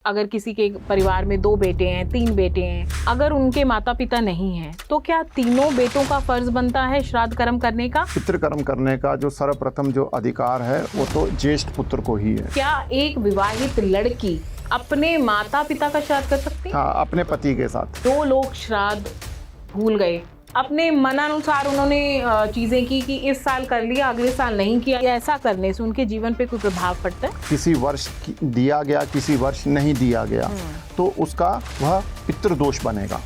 अगर किसी के परिवार में 2 बेटे हैं, 3 बेटे हैं, अगर उनके माता पिता नहीं हैं, तो क्या तीनों बेटों का फर्ज बनता है श्राद्ध कर्म करने का? पितृ कर्म करने का जो सर्वप्रथम जो अधिकार है वो तो ज्येष्ठ पुत्र को ही है। क्या एक विवाहित लड़की अपने माता पिता का श्राद्ध कर सकती है? हाँ, अपने पति के साथ। 2 लोग श्राद्ध भूल गए, अपने मनानुसार उन्होंने चीजें की कि इस साल कर लिया, अगले साल नहीं किया, ऐसा करने से उनके जीवन पे कोई प्रभाव पड़ता है? किसी वर्ष दिया गया, किसी वर्ष नहीं दिया गया, तो उसका वह पितृदोष बनेगा।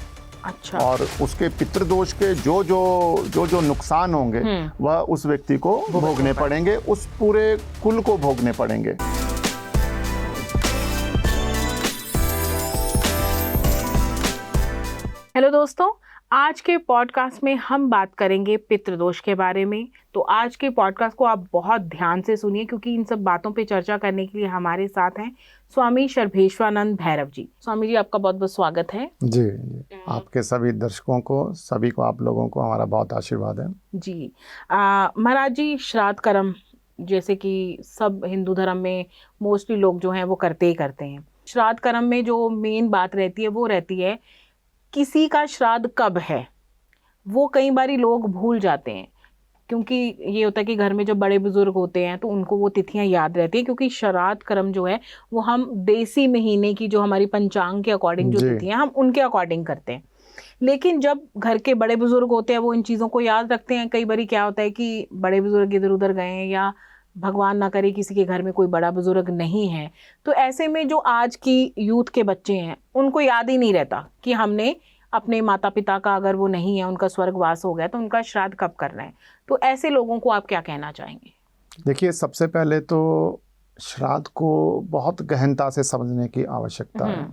अच्छा। और उसके पितृदोष के जो नुकसान होंगे वह उस व्यक्ति को भोगने पड़ेंगे, उस पूरे कुल को भोगने पड़ेंगे। हेलो दोस्तों, आज के पॉडकास्ट में हम बात करेंगे पितृदोष के बारे में। तो आज के पॉडकास्ट को आप बहुत ध्यान से सुनिए, क्योंकि इन सब बातों पे चर्चा करने के लिए हमारे साथ हैं स्वामी सर्वेश्वरानंद भैरव जी। स्वामी जी, आपका बहुत बहुत स्वागत है। जी, आपके सभी दर्शकों को, सभी को, आप लोगों को हमारा बहुत आशीर्वाद है जी। महाराज जी, श्राद्ध कर्म जैसे कि सब हिंदू धर्म में मोस्टली लोग जो हैं वो करते ही करते हैं। श्राद्ध कर्म में जो मेन बात रहती है वो रहती है किसी का श्राद्ध कब है, वो कई बारी लोग भूल जाते हैं, क्योंकि ये होता है कि घर में जो बड़े बुजुर्ग होते हैं तो उनको वो तिथियां याद रहती हैं, क्योंकि श्राद्ध कर्म जो है वो हम देसी महीने की जो हमारी पंचांग के अकॉर्डिंग जो तिथियां हम उनके अकॉर्डिंग करते हैं। लेकिन जब घर के बड़े बुजुर्ग होते हैं वो इन चीज़ों को याद रखते हैं। कई बारी क्या होता है कि बड़े बुजुर्ग इधर उधर गए हैं, या भगवान ना करे किसी के घर में कोई बड़ा बुजुर्ग नहीं है, तो ऐसे में जो आज की यूथ के बच्चे हैं उनको याद ही नहीं रहता कि हमने अपने माता पिता का, अगर वो नहीं है, उनका स्वर्गवास हो गया, तो उनका श्राद्ध कब करना है। तो ऐसे लोगों को आप क्या कहना चाहेंगे? देखिए, सबसे पहले तो श्राद्ध को बहुत गहनता से समझने की आवश्यकता है।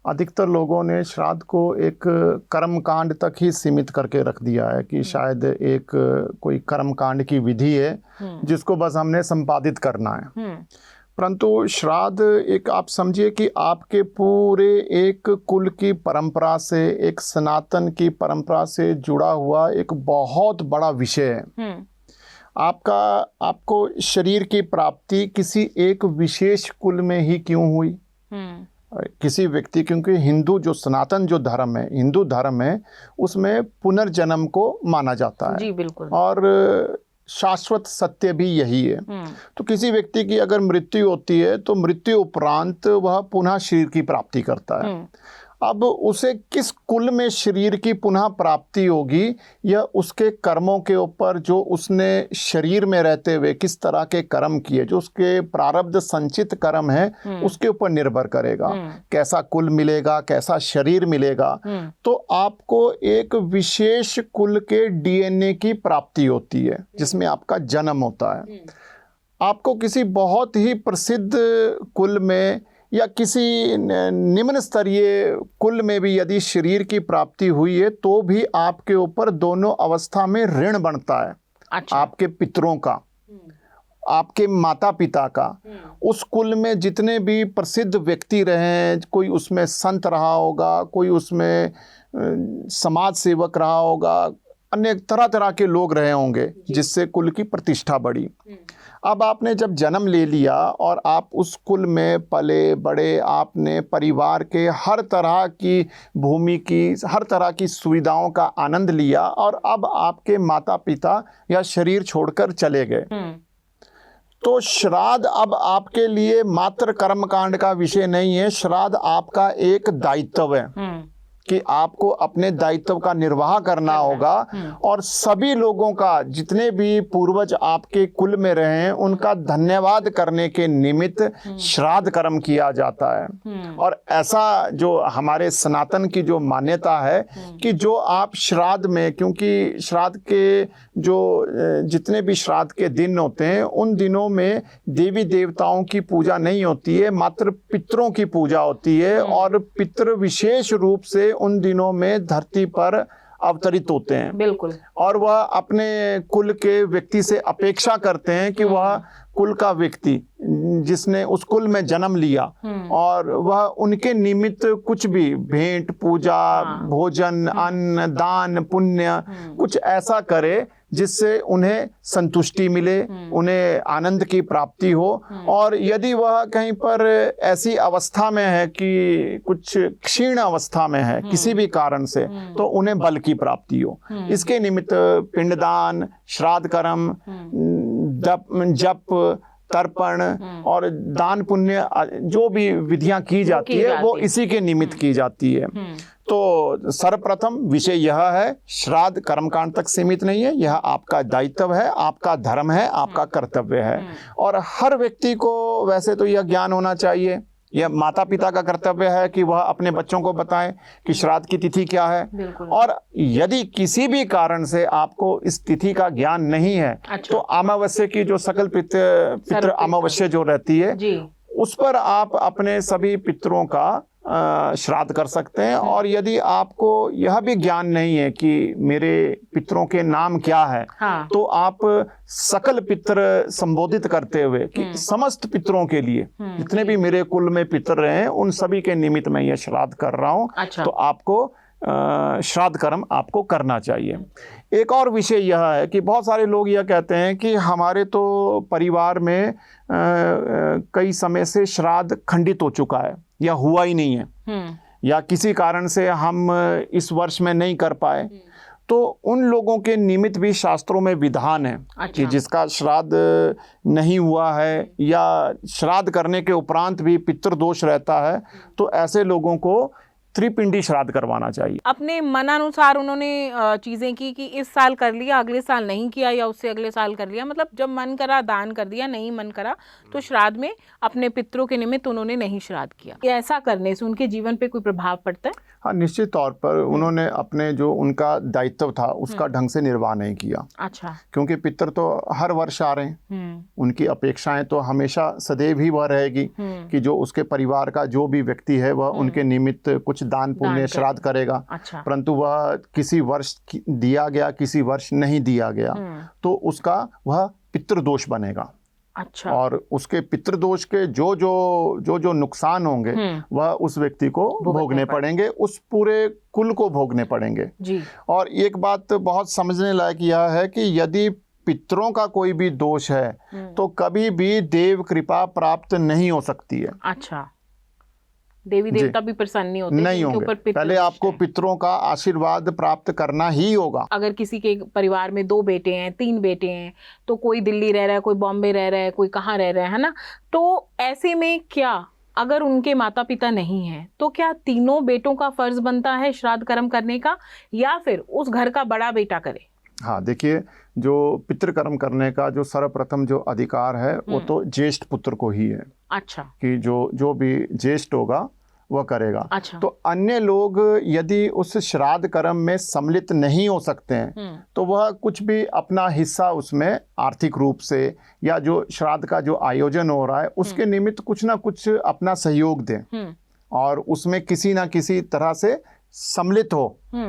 अधिकतर लोगों ने श्राद्ध को एक कर्मकांड तक ही सीमित करके रख दिया है कि शायद एक कोई कर्मकांड की विधि है जिसको बस हमने संपादित करना है। परंतु श्राद्ध एक, आप समझिए कि आपके पूरे एक कुल की परंपरा से, एक सनातन की परंपरा से जुड़ा हुआ एक बहुत बड़ा विषय है। आपको शरीर की प्राप्ति किसी एक विशेष कुल में ही क्यों हुई? किसी व्यक्ति, क्योंकि हिंदू जो सनातन जो धर्म है, हिंदू धर्म है, उसमें पुनर्जन्म को माना जाता है। जी बिल्कुल। और शाश्वत सत्य भी यही है। तो किसी व्यक्ति की अगर मृत्यु होती है तो मृत्यु उपरांत वह पुनः शरीर की प्राप्ति करता है। अब उसे किस कुल में शरीर की पुनः प्राप्ति होगी, यह उसके कर्मों के ऊपर, जो उसने शरीर में रहते हुए किस तरह के कर्म किए, जो उसके प्रारब्ध संचित कर्म है, उसके ऊपर निर्भर करेगा। कैसा कुल मिलेगा, कैसा शरीर मिलेगा। तो आपको एक विशेष कुल के डीएनए की प्राप्ति होती है जिसमें आपका जन्म होता है। आपको किसी बहुत ही प्रसिद्ध कुल में या किसी निम्न स्तरीय कुल में भी यदि शरीर की प्राप्ति हुई है तो भी आपके ऊपर दोनों अवस्था में ऋण बनता है। अच्छा। आपके पितरों का, आपके माता पिता का। उस कुल में जितने भी प्रसिद्ध व्यक्ति रहे हैं, कोई उसमें संत रहा होगा, कोई उसमें समाज सेवक रहा होगा, अन्य तरह तरह के लोग रहे होंगे जिससे कुल की प्रतिष्ठा बढ़ी। अब आपने जब जन्म ले लिया और आप उस कुल में पले बड़े, आपने परिवार के हर तरह की भूमि की, हर तरह की सुविधाओं का आनंद लिया, और अब आपके माता पिता या शरीर छोड़कर चले गए, तो श्राद्ध अब आपके लिए मात्र कर्मकांड का विषय नहीं है। श्राद्ध आपका एक दायित्व है कि आपको अपने दायित्व का निर्वाह करना होगा, और सभी लोगों का, जितने भी पूर्वज आपके कुल में रहे हैं, उनका धन्यवाद करने के निमित्त श्राद्ध कर्म किया जाता है। और ऐसा जो हमारे सनातन की जो मान्यता है कि जो आप श्राद्ध में, क्योंकि श्राद्ध के जो जितने भी श्राद्ध के दिन होते हैं उन दिनों में देवी देवताओं की पूजा नहीं होती है, मात्र पितरों की पूजा होती है। और पितर विशेष रूप से उन दिनों में धरती पर अवतरित होते हैं। बिल्कुल। और वह अपने कुल के व्यक्ति से अपेक्षा करते हैं कि वह कुल का व्यक्ति जिसने उस कुल में जन्म लिया, और वह उनके निमित्त कुछ भी भेंट, पूजा, भोजन, अन्न, दान, पुण्य कुछ ऐसा करे जिससे उन्हें संतुष्टि मिले, उन्हें आनंद की प्राप्ति हो। और यदि वह कहीं पर ऐसी अवस्था में है कि कुछ क्षीण अवस्था में है किसी भी कारण से, तो उन्हें बल की प्राप्ति हो। इसके निमित्त पिंडदान, श्राद्ध कर्म, जप, तर्पण और दान पुण्य जो भी विधियां की जाती है वो इसी के निमित्त की जाती है। तो सर्वप्रथम विषय यह है, श्राद्ध कर्मकांड तक सीमित नहीं है, यह आपका दायित्व है, आपका धर्म है, आपका कर्तव्य है। और हर व्यक्ति को वैसे तो यह ज्ञान होना चाहिए। यह माता पिता का कर्तव्य है कि वह अपने बच्चों को बताएं कि श्राद्ध की तिथि क्या है। और यदि किसी भी कारण से आपको इस तिथि का ज्ञान नहीं है, तो अमावस्या की जो सकल पितृ अमावस्या जो रहती है उस पर आप अपने सभी पितरों का श्राद्ध कर सकते हैं। और यदि आपको यह भी ज्ञान नहीं है कि मेरे पितरों के नाम क्या है, तो आप सकल पितर संबोधित करते हुए कि समस्त पितरों के लिए, जितने भी मेरे कुल में पितर रहे हैं उन सभी के निमित्त मैं यह श्राद्ध कर रहा हूँ। तो आपको श्राद्ध कर्म आपको करना चाहिए। एक और विषय यह है कि बहुत सारे लोग यह कहते हैं कि हमारे तो परिवार में कई समय से श्राद्ध खंडित हो चुका है या हुआ ही नहीं है, या किसी कारण से हम इस वर्ष में नहीं कर पाए। तो उन लोगों के निमित्त भी शास्त्रों में विधान है कि जिसका श्राद्ध नहीं हुआ है या श्राद्ध करने के उपरांत भी पितृदोष रहता है, तो ऐसे लोगों को त्रिपिंडी श्राद्ध करवाना चाहिए। अपने मन अनुसार उन्होंने चीजें की कि इस साल कर लिया, अगले साल नहीं किया, या उससे अगले साल कर लिया, मतलब जब मन करा दान कर दिया, नहीं मन करा तो श्राद्ध में अपने पितरों के निमित्त उन्होंने नहीं श्राद्ध किया। ऐसा करने से उनके जीवन पे कोई प्रभाव पड़ता है? हाँ, निश्चित तौर पर उन्होंने अपने जो उनका दायित्व था उसका ढंग से निर्वाह नहीं किया। अच्छा। क्योंकि पितर तो हर वर्ष आ रहे हैं, उनकी अपेक्षाएं तो हमेशा सदैव ही वह रहेगी कि जो उसके परिवार का जो भी व्यक्ति है वह उनके निमित्त कुछ दान पुण्य श्राद्ध करेगा। अच्छा। परंतु वह किसी वर्ष दिया गया, किसी वर्ष नहीं दिया गया, तो उसका वह पितृदोष बनेगा। अच्छा। और उसके पितृदोष के जो नुकसान होंगे वह उस व्यक्ति को भोगने पड़ेंगे, उस पूरे कुल को भोगने पड़ेंगे जी। और एक बात बहुत समझने लायक यह है कि यदि पितरों का कोई भी दोष है तो कभी भी देव कृपा प्राप्त नहीं हो सकती है। अच्छा, देवी देवता भी प्रसन्न नहीं होंगे। पहले आपको पितरों का आशीर्वाद प्राप्त करना ही होगा। अगर किसी के परिवार में 2 बेटे हैं, 3 बेटे हैं, तो कोई दिल्ली रह रहा है, कोई बॉम्बे रह रहा है, कोई कहाँ रह रहा है ना, तो ऐसे में क्या अगर उनके माता पिता नहीं हैं तो क्या तीनों बेटों का फर्ज बनता है श्राद्ध कर्म करने का, या फिर उस घर का बड़ा बेटा करे? हाँ, देखिए, जो पितृकर्म करने का जो सर्वप्रथम जो अधिकार है वो तो ज्येष्ठ पुत्र को ही है। अच्छा। कि जो भी ज्येष्ठ होगा वह करेगा। अच्छा। तो अन्य लोग यदि उस श्राद्ध कर्म में सम्मिलित नहीं हो सकते हैं तो वह कुछ भी अपना हिस्सा उसमें आर्थिक रूप से या जो श्राद्ध का जो आयोजन हो रहा है उसके निमित्त कुछ ना कुछ अपना सहयोग दें और उसमें किसी ना किसी तरह से सम्मिलित हो।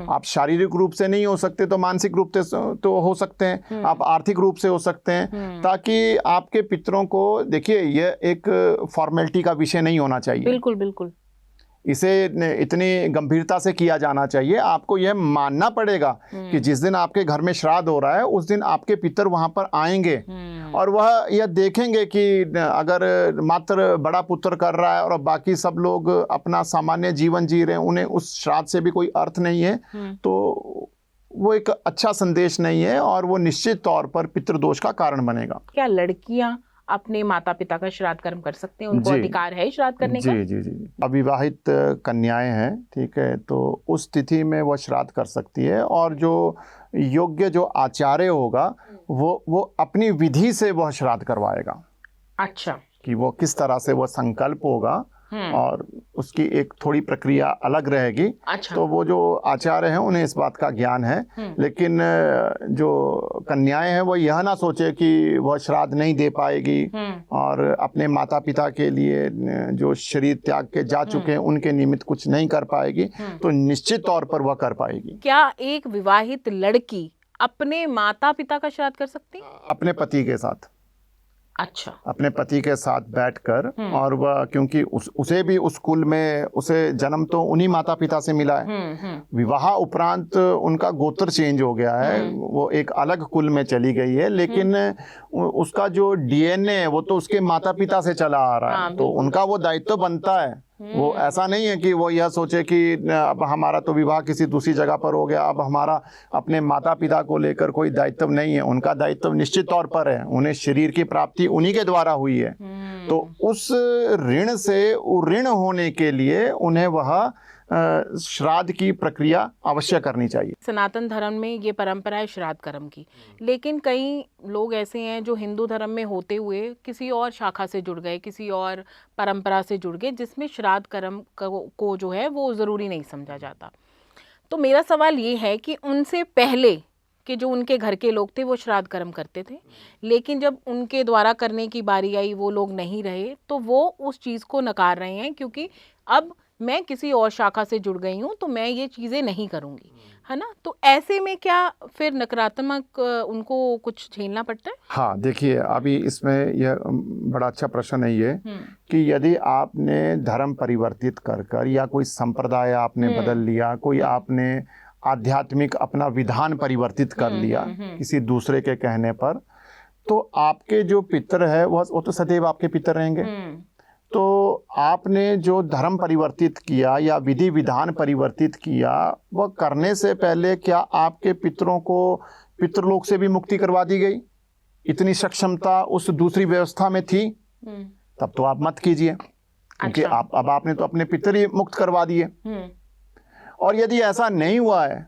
आप शारीरिक रूप से नहीं हो सकते तो मानसिक रूप से तो हो सकते हैं, आप आर्थिक रूप से हो सकते हैं, ताकि आपके पितरों को, देखिए, यह एक फॉर्मेलिटी का विषय नहीं होना चाहिए। बिल्कुल बिल्कुल, इसे इतनी गंभीरता से किया जाना चाहिए। आपको यह मानना पड़ेगा कि जिस दिन आपके घर में श्राद्ध हो रहा है उस दिन आपके पितर वहां पर आएंगे और वह यह देखेंगे कि अगर मात्र बड़ा पुत्र कर रहा है और बाकी सब लोग अपना सामान्य जीवन जी रहे हैं, उन्हें उस श्राद्ध से भी कोई अर्थ नहीं है, तो वो एक अच्छा संदेश नहीं है और वो निश्चित तौर पर पितृदोष का कारण बनेगा। क्या लड़कियां अपने माता पिता का श्राद्ध कर्म कर सकते हैं? उनको अधिकार है श्राद्ध करने का? जी। अविवाहित कन्याएं हैं, ठीक है, तो उस तिथि में वह श्राद्ध कर सकती है और जो योग्य जो आचार्य होगा वो अपनी विधि से वह श्राद्ध करवाएगा। अच्छा। कि वो किस तरह से वह संकल्प होगा और उसकी एक थोड़ी प्रक्रिया अलग रहेगी। अच्छा। तो वो जो आचार्य हैं उन्हें इस बात का ज्ञान है, लेकिन जो कन्याएं हैं वो यह ना सोचे कि वह श्राद्ध नहीं दे पाएगी और अपने माता पिता के लिए जो शरीर त्याग के जा चुके हैं उनके निमित्त कुछ नहीं कर पाएगी, तो निश्चित तौर पर वह कर पाएगी। क्या एक विवाहित लड़की अपने माता पिता का श्राद्ध कर सकती है? अपने पति के साथ। अच्छा। अपने पति के साथ बैठकर, और वह क्योंकि उसे भी उस कुल में, उसे जन्म तो उन्हीं माता पिता से मिला है, विवाह उपरांत उनका गोत्र चेंज हो गया है, वो एक अलग कुल में चली गई है, लेकिन उसका जो डीएनए है वो तो उसके माता पिता से चला आ रहा है, तो उनका वो दायित्व बनता है। वो ऐसा नहीं है कि वो यह सोचे कि अब हमारा तो विवाह किसी दूसरी जगह पर हो गया, अब हमारा अपने माता पिता को लेकर कोई दायित्व नहीं है। उनका दायित्व निश्चित तौर पर है, उन्हें शरीर की प्राप्ति उन्हीं के द्वारा हुई है। तो उस ऋण से ऋण होने के लिए उन्हें वह श्राद्ध की प्रक्रिया अवश्य करनी चाहिए। सनातन धर्म में ये परंपरा है श्राद्ध कर्म की, लेकिन कई लोग ऐसे हैं जो हिंदू धर्म में होते हुए किसी और शाखा से जुड़ गए, किसी और परंपरा से जुड़ गए, जिसमें श्राद्ध कर्म को जो है वो ज़रूरी नहीं समझा जाता। तो मेरा सवाल ये है कि उनसे पहले कि जो उनके घर के लोग थे वो श्राद्ध कर्म करते थे, लेकिन जब उनके द्वारा करने की बारी आई वो लोग नहीं रहे, तो वो उस चीज़ को नकार रहे हैं क्योंकि अब मैं किसी और शाखा से जुड़ गई हूँ तो मैं ये चीज़ें नहीं करूँगी, है ना। तो ऐसे में क्या फिर नकारात्मक उनको कुछ झेलना पड़ता है? हाँ, देखिए अभी इसमें यह बड़ा अच्छा प्रश्न है ये कि यदि आपने धर्म परिवर्तित कर या कोई संप्रदाय आपने बदल लिया, कोई आपने आध्यात्मिक अपना विधान परिवर्तित कर लिया किसी दूसरे के कहने पर, तो आपके जो पितर है वो तो सदैव आपके पितर रहेंगे। तो आपने जो धर्म परिवर्तित किया या विधि विधान परिवर्तित किया, वह करने से पहले क्या आपके पितरों को पितृलोक से भी मुक्ति करवा दी गई? इतनी सक्षमता उस दूसरी व्यवस्था में थी? तब तो आप मत कीजिए, क्योंकि अब आपने तो अपने पितर ही मुक्त करवा दिए। और यदि ऐसा नहीं हुआ है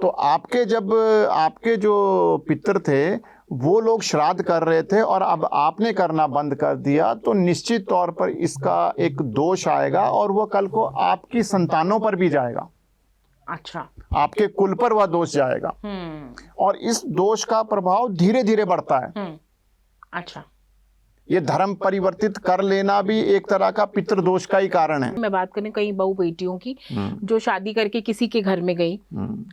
तो आपके जो पितर थे वो लोग श्राद्ध कर रहे थे और अब आपने करना बंद कर दिया, तो निश्चित तौर पर इसका एक दोष आएगा और वो कल को आपकी संतानों पर भी जाएगा। अच्छा। आपके कुल पर वह दोष जाएगा और इस दोष का प्रभाव धीरे धीरे बढ़ता है। अच्छा। ये धर्म परिवर्तित कर लेना भी एक तरह का पितृदोष का ही कारण है। मैं बात करें कई बहू बेटियों की जो शादी करके किसी के घर में गई,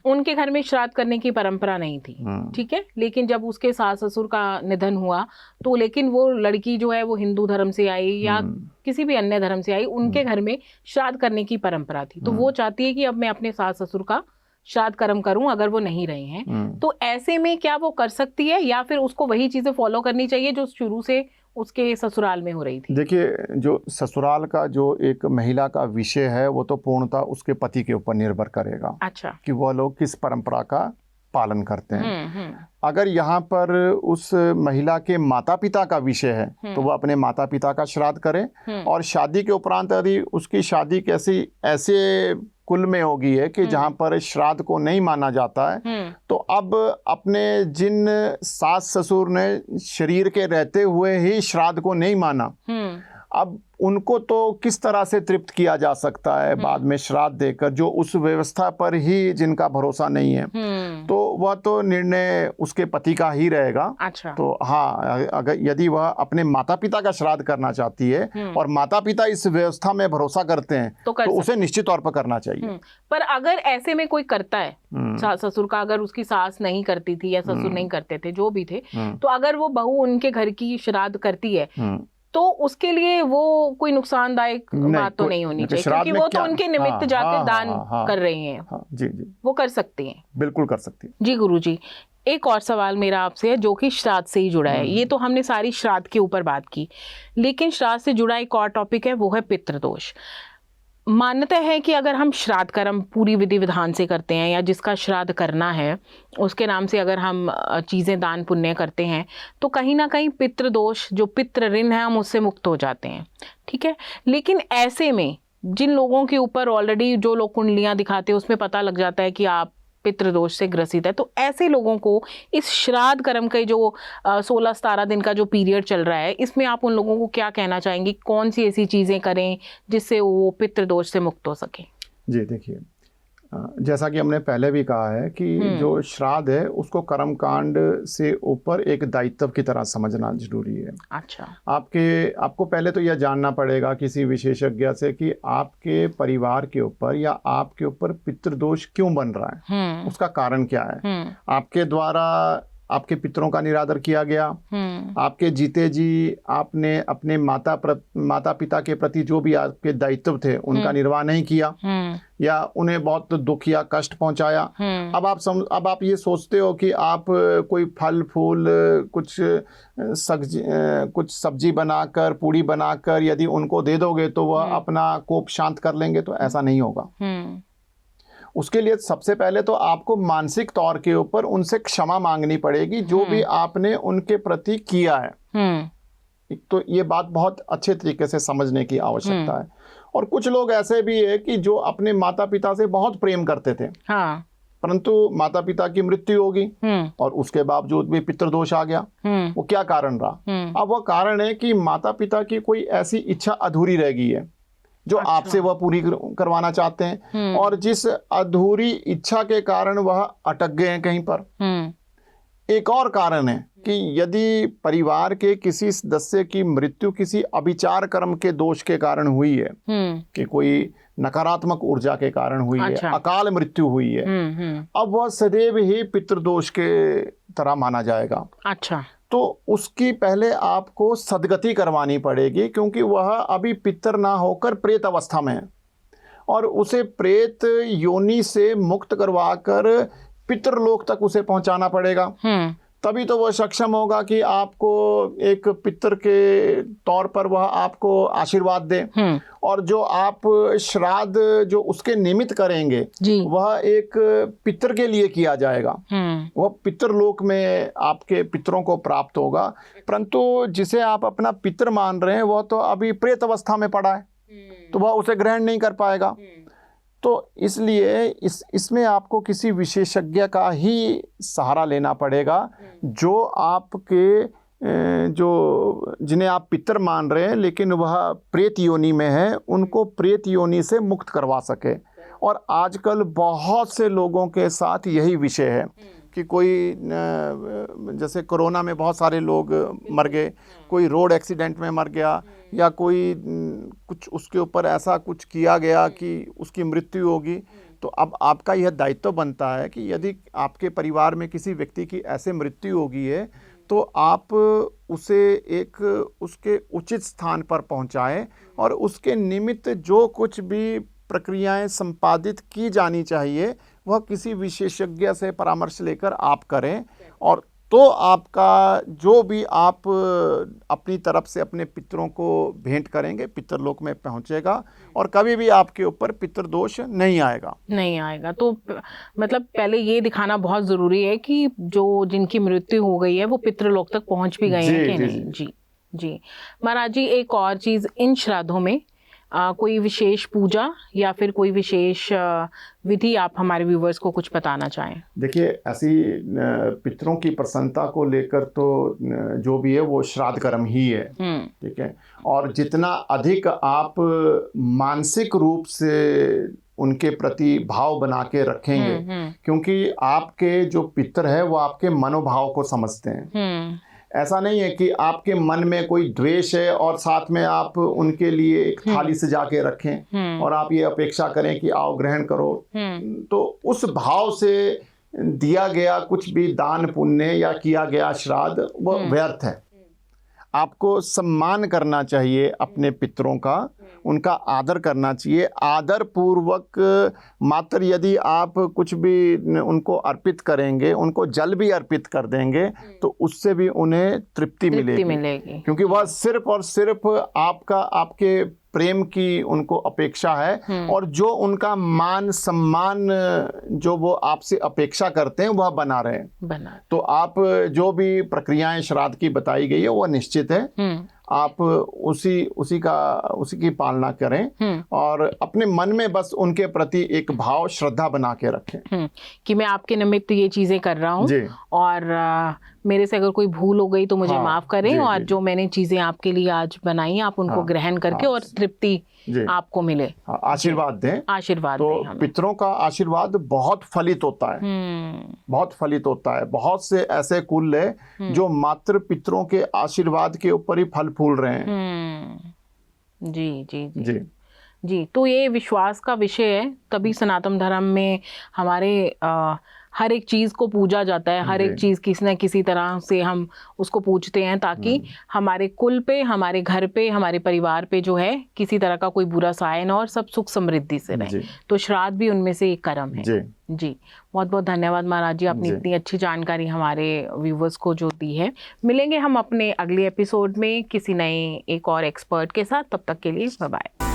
उनके घर में श्राद्ध करने की परंपरा नहीं थी, ठीक है, लेकिन जब उसके सास ससुर का निधन हुआ तो लेकिन वो लड़की जो है वो हिंदू धर्म से आई या किसी भी अन्य धर्म से आई, उनके घर में श्राद्ध करने की परंपरा थी। तो वो चाहती है कि अब मैं अपने सास ससुर का श्राद्ध कर्म करूं अगर वो नहीं रहे हैं। तो ऐसे में क्या वो कर सकती है या फिर उसको वही चीजें फॉलो करनी चाहिए जो शुरू से उसके ससुराल में हो रही थी? देखिए, जो ससुराल का जो एक महिला का विषय है वो तो पूर्णतः उसके पति के ऊपर निर्भर करेगा। अच्छा। कि वह लोग किस परंपरा का पालन करते हैं। अगर यहाँ पर उस महिला के माता पिता का विषय है तो वह अपने माता पिता का श्राद्ध करे, और शादी के उपरांत यदि उसकी शादी कैसी ऐसे कुल में होगी है कि जहाँ पर श्राद्ध को नहीं माना जाता है, तो अब अपने जिन सास ससुर ने शरीर के रहते हुए ही श्राद्ध को नहीं माना, अब उनको तो किस तरह से तृप्त किया जा सकता है बाद में श्राद्ध देकर, जो उस व्यवस्था पर ही जिनका भरोसा नहीं है, तो वह तो निर्णय उसके पति का ही रहेगा। अच्छा। तो हाँ, अगर यदि वह अपने माता पिता का श्राद्ध करना चाहती है और माता पिता इस व्यवस्था में भरोसा करते हैं तो उसे निश्चित तौर पर करना चाहिए। पर अगर ऐसे में कोई करता है ससुर का, अगर उसकी सास नहीं करती थी या ससुर नहीं करते थे, जो भी थे, तो अगर वो बहू उनके घर की श्राद्ध करती है तो उसके लिए वो कोई नुकसानदायक बात तो नहीं होनी चाहिए, क्योंकि वो तो उनके निमित्त जाकर दान कर रहे हैं। जी जी, वो कर सकती हैं। बिल्कुल कर सकती है। जी गुरुजी, एक और सवाल मेरा आपसे है जो कि श्राद्ध से ही जुड़ा है। ये तो हमने सारी श्राद्ध के ऊपर बात की, लेकिन श्राद्ध से जुड़ा एक और टॉपिक है, वो है पितृदोष। मान्यता है कि अगर हम श्राद्ध कर्म पूरी विधि विधान से करते हैं या जिसका श्राद्ध करना है उसके नाम से अगर हम चीज़ें दान पुण्य करते हैं तो कहीं ना कहीं पितृदोष जो पितृ ऋण है हम उससे मुक्त हो जाते हैं, ठीक है। लेकिन ऐसे में जिन लोगों के ऊपर ऑलरेडी जो लोग कुंडलियाँ दिखाते हैं उसमें पता लग जाता है कि आप पितृदोष से ग्रसित है, तो ऐसे लोगों को इस श्राद्ध कर्म के जो 16-17 दिन का जो पीरियड चल रहा है, इसमें आप उन लोगों को क्या कहना चाहेंगी? कौन सी ऐसी चीज़ें करें जिससे वो पितृदोष से मुक्त हो सके? जी देखिए, जैसा कि हमने पहले भी कहा है कि जो श्राद्ध है उसको कर्मकांड से ऊपर एक दायित्व की तरह समझना जरूरी है। अच्छा। आपको पहले तो यह जानना पड़ेगा किसी विशेषज्ञ से कि आपके परिवार के ऊपर या आपके ऊपर पितृदोष क्यों बन रहा है, उसका कारण क्या है। आपके द्वारा आपके पितरों का निरादर किया गया, आपके जीते जी आपने अपने माता पिता के प्रति जो भी आपके दायित्व थे उनका निर्वाह नहीं किया, या उन्हें बहुत दुख या कष्ट पहुंचाया। अब आप ये सोचते हो कि आप कोई फल फूल कुछ सब्जी बनाकर पूड़ी बनाकर यदि उनको दे दोगे तो वह अपना कोप शांत कर लेंगे, तो ऐसा नहीं होगा। उसके लिए सबसे पहले तो आपको मानसिक तौर के ऊपर उनसे क्षमा मांगनी पड़ेगी जो भी आपने उनके प्रति किया है। तो ये बात बहुत अच्छे तरीके से समझने की आवश्यकता है। और कुछ लोग ऐसे भी है कि जो अपने माता पिता से बहुत प्रेम करते थे, हाँ। परंतु माता पिता की मृत्यु होगी और उसके बावजूद भी पितृदोष आ गया। वो क्या कारण रहा? अब वह कारण है कि माता पिता की कोई ऐसी इच्छा अधूरी रह गई है जो आपसे वह पूरी करवाना चाहते हैं, और जिस अधूरी इच्छा के कारण वह अटक गए हैं कहीं पर। एक और कारण है कि यदि परिवार के किसी सदस्य की मृत्यु किसी अभिचार कर्म के दोष के कारण हुई है, कि कोई नकारात्मक ऊर्जा के कारण हुई है, अकाल मृत्यु हुई है, अब वह सदैव ही पितृदोष के तरह माना जाएगा। अच्छा, तो उसकी पहले आपको सदगति करवानी पड़ेगी, क्योंकि वह अभी पितर ना होकर प्रेत अवस्था में है, और उसे प्रेत योनि से मुक्त करवाकर पितृलोक तक उसे पहुंचाना पड़ेगा। तभी तो वह सक्षम होगा कि आपको एक पितर के तौर पर वह आपको आशीर्वाद दे। और जो आप श्राद्ध जो उसके निमित्त करेंगे वह एक पितर के लिए किया जाएगा, वह पितृलोक में आपके पितरों को प्राप्त होगा। परंतु जिसे आप अपना पितर मान रहे हैं वह तो अभी प्रेत अवस्था में पड़ा है, तो वह उसे ग्रहण नहीं कर पाएगा। तो इसलिए इसमें आपको किसी विशेषज्ञ का ही सहारा लेना पड़ेगा, जो आपके जिन्हें आप पितर मान रहे हैं लेकिन वह प्रेत योनि में है, उनको प्रेत योनि से मुक्त करवा सके। और आजकल बहुत से लोगों के साथ यही विषय है कि कोई जैसे कोरोना में बहुत सारे लोग मर गए, कोई रोड एक्सीडेंट में मर गया, या कोई कुछ उसके ऊपर ऐसा कुछ किया गया कि उसकी मृत्यु होगी। तो अब आपका यह दायित्व बनता है कि यदि आपके परिवार में किसी व्यक्ति की ऐसे मृत्यु होगी है तो आप उसे उसके उचित स्थान पर पहुंचाएं, और उसके निमित्त जो कुछ भी प्रक्रियाएं संपादित की जानी चाहिए वह किसी विशेषज्ञ से परामर्श लेकर आप करें। और तो आपका जो भी आप अपनी तरफ से अपने पितरों को भेंट करेंगे पितरलोक में पहुंचेगा, और कभी भी आपके ऊपर पितृदोष नहीं आएगा। तो मतलब पहले ये दिखाना बहुत ज़रूरी है कि जो जिनकी मृत्यु हो गई है वो पितृलोक तक पहुंच भी गए हैं कि नहीं। जी महाराज जी, एक और चीज़, इन श्राद्धों में कोई विशेष पूजा या फिर कोई विशेष विधि आप हमारे व्यूवर्स को कुछ बताना चाहें? देखिए, ऐसी पितरों की प्रसन्नता को लेकर तो जो भी है वो श्राद्ध कर्म ही है, ठीक है। और जितना अधिक आप मानसिक रूप से उनके प्रति भाव बना के रखेंगे, क्योंकि आपके जो पितर है वो आपके मनोभाव को समझते हैं। ऐसा नहीं है कि आपके मन में कोई द्वेष है और साथ में आप उनके लिए एक थाली सजा के रखें और आप ये अपेक्षा करें कि आओ ग्रहण करो। तो उस भाव से दिया गया कुछ भी दान पुण्य या किया गया श्राद्ध वो व्यर्थ है। आपको सम्मान करना चाहिए अपने पितरों का, उनका आदर करना चाहिए। आदर पूर्वक मात्र यदि आप कुछ भी उनको अर्पित करेंगे, उनको जल भी अर्पित कर देंगे, तो उससे भी उन्हें तृप्ति मिलेगी, क्योंकि वह सिर्फ और सिर्फ आपके प्रेम की उनको अपेक्षा है, और जो उनका मान सम्मान जो वो आपसे अपेक्षा करते हैं वह बना रहे। तो आप जो भी प्रक्रियाएं श्राद्ध की बताई गई है वह निश्चित है, आप उसी की पालना करें और अपने मन में बस उनके प्रति एक भाव श्रद्धा बना के रखें कि मैं आपके निमित्त ये चीजें कर रहा हूँ, और मेरे से अगर कोई भूल हो गई तो मुझे माफ करें, और जो मैंने चीजें आपके लिए आज बनाई आप उनको ग्रहण करके और तृप्ति आपको मिले, आशीर्वाद दें। तो पितरों का आशीर्वाद बहुत फलित होता है, बहुत फलित होता है। बहुत से ऐसे कुल है जो मात्र पितरों के आशीर्वाद के ऊपर ही फल फूल रहे हैं। जी। जी, तो ये विश्वास का विषय है, तभी सनातन धर्म में हमारे हर एक चीज़ को पूजा जाता है, हर एक चीज़ किसी न किसी तरह से हम उसको पूजते हैं, ताकि हमारे कुल पे, हमारे घर पे, हमारे परिवार पे जो है किसी तरह का कोई बुरा साया न, और सब सुख समृद्धि से रहे। तो श्राद्ध भी उनमें से एक कर्म है। जी, बहुत बहुत धन्यवाद महाराज जी, आपने इतनी अच्छी जानकारी हमारे व्यूवर्स को जो दी है। मिलेंगे हम अपने अगले एपिसोड में किसी नए एक और एक्सपर्ट के साथ, तब तक के लिए बाय बाय।